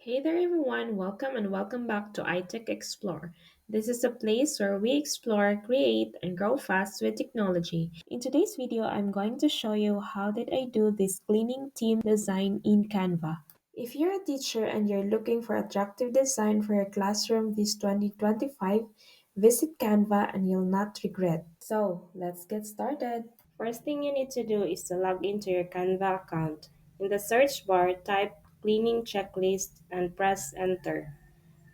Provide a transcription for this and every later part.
Hey there, everyone. Welcome and welcome back to iTech Explore. This is a place where we explore, create, and grow fast with technology. In today's video, I'm going to show you how did I do this cleaning team design in Canva. If you're a teacher and you're looking for attractive design for your classroom this 2025, visit Canva and you'll not regret. So, let's get started. First thing you need to do is to log into your Canva account. In the search bar, type cleaning checklist and press enter.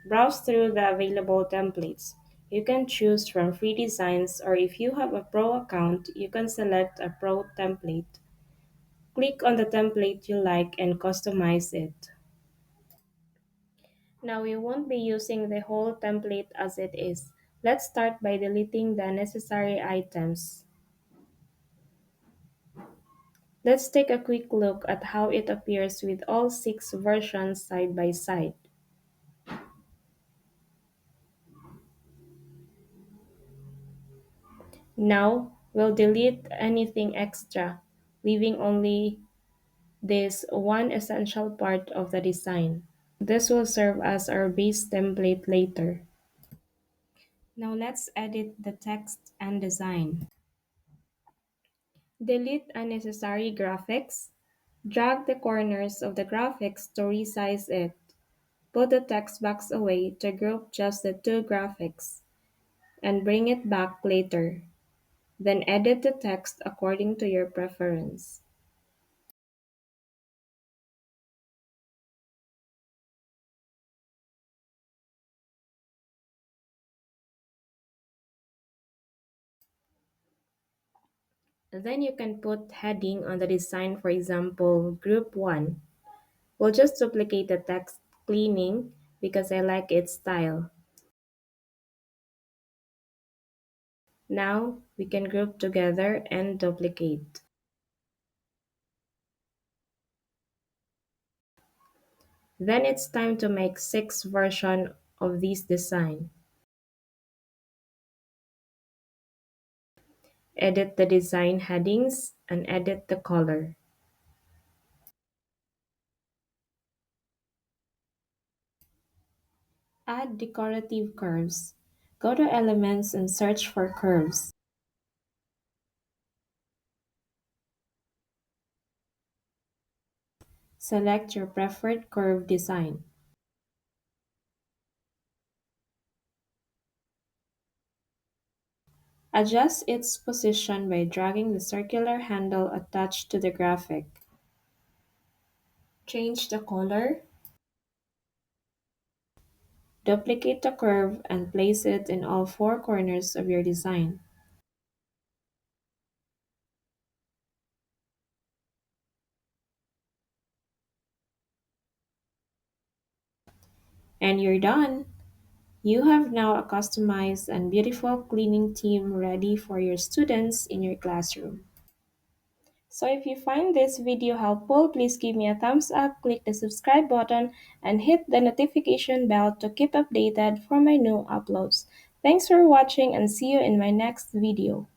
Browse through the available templates. You can choose from free designs, or if you have a pro account, you can select a pro template. Click on the template you like and customize it. Now we won't be using the whole template as it is. Let's start by deleting the unnecessary items. Let's take a quick look at how it appears with all six versions side by side. Now we'll delete anything extra, leaving only this one essential part of the design. This will serve as our base template later. Now let's edit the text and design. Delete unnecessary graphics. Drag the corners of the graphics to resize it. Put the text box away to group just the two graphics and bring it back later. Then edit the text according to your preference. Then you can put heading on the design, for example, group 1. We'll just duplicate the text cleaning because I like its style. Now we can group together and duplicate. Then it's time to make six version of this design. Edit the design headings and edit the color. Add decorative curves. Go to Elements and search for curves. Select your preferred curve design. Adjust its position by dragging the circular handle attached to the graphic. Change the color. Duplicate the curve and place it in all four corners of your design. And you're done! You have now a customized and beautiful cleaning team ready for your students in your classroom. So if you find this video helpful, please give me a thumbs up, click the subscribe button, and hit the notification bell to keep updated for my new uploads. Thanks for watching and see you in my next video.